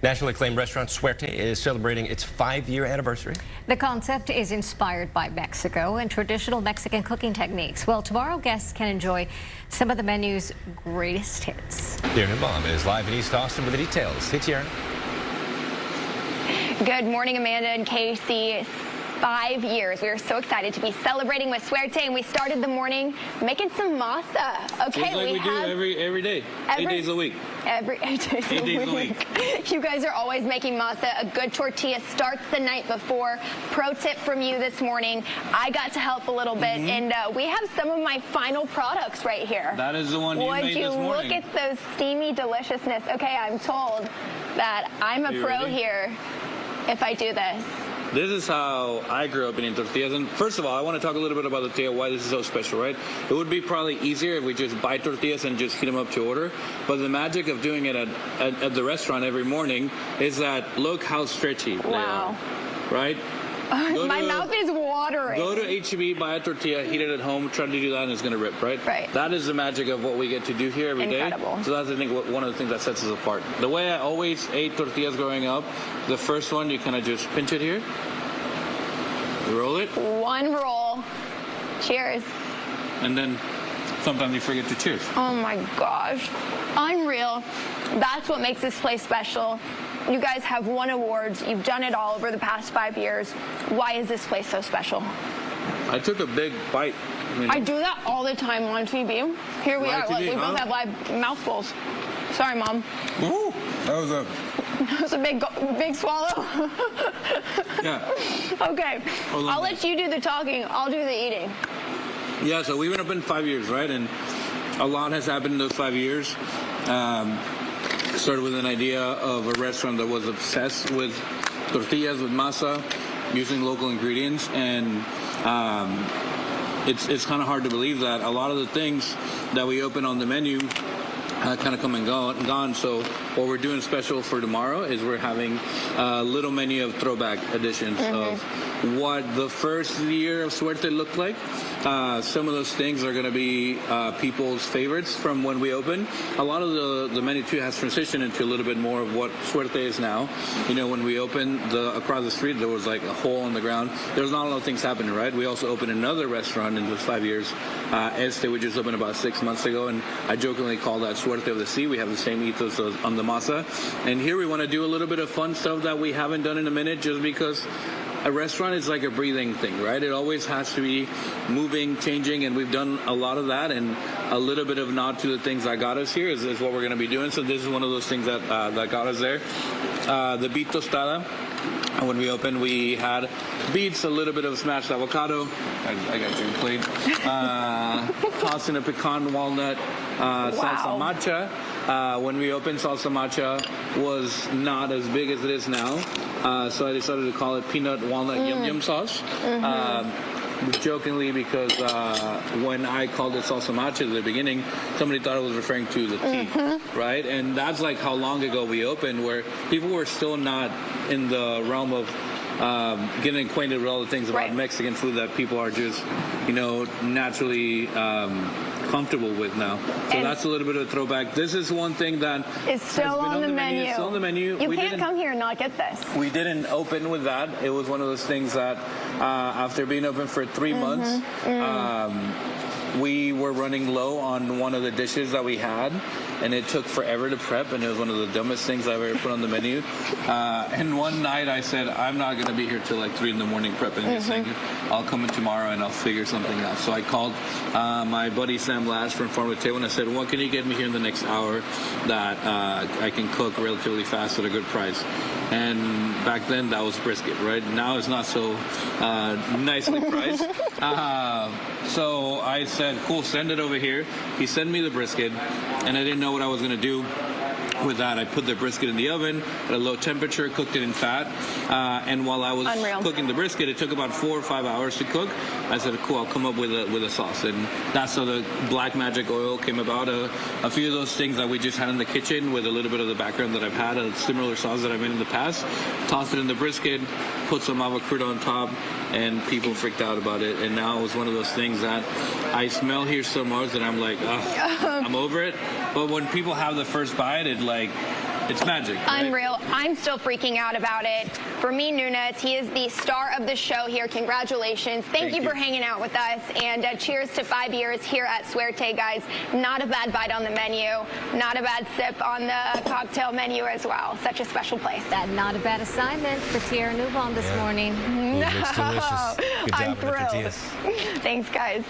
Nationally acclaimed restaurant Suerte is celebrating its 5-year anniversary. The concept is inspired by Mexico and traditional Mexican cooking techniques. Well, tomorrow guests can enjoy some of the menu's greatest hits. Tierra Neubaum is live in East Austin with the details. Hey, Tierra. Good morning, Amanda and Casey. 5 years. We are so excited to be celebrating with Suerte, and we started the morning making some masa. Okay, just like we do every day, 8 days a week. 8 days a week. You guys are always making masa. A good tortilla starts the night before. Pro tip from you this morning. I got to help a little bit, and we have some of my final products right here. That is the one you made this morning. Would you look at those steamy deliciousness? Okay, I'm told that I'm a pro here if I do this. This is how I grew up eating tortillas. And first of all, I want to talk a little bit about the tortilla, why this is so special, right? It would be probably easier if we just buy tortillas and just heat them up to order. But the magic of doing it at the restaurant every morning is that look how stretchy they are, right? My mouth is watering. Go to H-E-B, buy a tortilla, heat it at home, try to do that, and it's going to rip, right? Right. That is the magic of what we get to do here every day. So that's, I think, one of the things that sets us apart. The way I always ate tortillas growing up, the first one, you kind of just pinch it here. Roll it. One roll. Cheers. And then sometimes you forget to cheers. Oh my gosh. Unreal. That's what makes this place special. You guys have won awards. You've done it all over the past 5 years. Why is this place so special? I took a big bite. I do that all the time on TV. Here we are. Look, we both have live mouthfuls. Sorry, Mom. Ooh, that was a big swallow. Yeah. Okay. I'll let you do the talking. I'll do the eating. Yeah, so we've been open 5 years, right? And a lot has happened in those 5 years. Started with an idea of a restaurant that was obsessed with tortillas, with masa, using local ingredients. And it's kind of hard to believe that a lot of the things that we open on the menu kind of come and gone. So what we're doing special for tomorrow is we're having a little menu of throwback editions of what the first year of Suerte looked like. Some of those things are going to be people's favorites from when we opened. A lot of the menu too has transitioned into a little bit more of what Suerte is now. You know, when we opened across the street, there was like a hole in the ground. There's not a lot of things happening, right? We also opened another restaurant in those 5 years. We just opened about 6 months ago, and I jokingly call that Suerte of the Sea. We have the same ethos on the masa. And here we want to do a little bit of fun stuff that we haven't done in a minute, just because a restaurant is like a breathing thing, right? It always has to be moving, changing, and we've done a lot of that, and a little bit of nod to the things that got us here is what we're going to be doing. So this is one of those things that got us there. The beet tostada. When we opened, we had beets, a little bit of smashed avocado. I got your plate. Tossed in a pecan walnut, salsa matcha. When we opened, salsa matcha was not as big as it is now. So I decided to call it peanut walnut yum yum sauce. Jokingly, because when I called it salsa matcha at the beginning, somebody thought I was referring to the tea, right? And that's like how long ago we opened, where people were still not in the realm of getting acquainted with all the things about Mexican food that people are just, you know, naturally comfortable with now. So and that's a little bit of a throwback. This is one thing that is still on the menu. It's still on the menu. You can't come here and not get this. We didn't open with that. It was one of those things that after being open for 3 months, we were running low on one of the dishes that we had, and it took forever to prep, and it was one of the dumbest things I've ever put on the menu. And one night I said, I'm not going to be here till like 3 in the morning prepping this thing. I'll come in tomorrow and I'll figure something out. So I called my buddy Sam Lash from Farm to Table, and I said, what can you get me here in the next hour that I can cook relatively fast at a good price? And back then that was brisket, right? Now it's not so nicely priced. So I said, cool, send it over here. He sent me the brisket, and I didn't know what I was going to do with that. I put the brisket in the oven at a low temperature, cooked it in fat, and while I was cooking the brisket, it took about 4 or 5 hours to cook. I said, cool, I'll come up with a sauce, and that's how the black magic oil came about. A few of those things that we just had in the kitchen with a little bit of the background that I've had, a similar sauce that I made in the past, tossed it in the brisket, put some avocado on top, and people freaked out about it. And now it's one of those things that I smell here so much that I'm like, I'm over it. But when people have the first bite, it's magic. Right? Unreal. I'm still freaking out about it. Fermin Núñez, he is the star of the show here. Congratulations. Thank you for hanging out with us. And cheers to 5 years here at Suerte, guys. Not a bad bite on the menu. Not a bad sip on the cocktail menu as well. Such a special place. Not a bad assignment for Tierra Neubaum this morning. It looks delicious. Good job I'm with the thrilled. tortillas. Thanks, guys.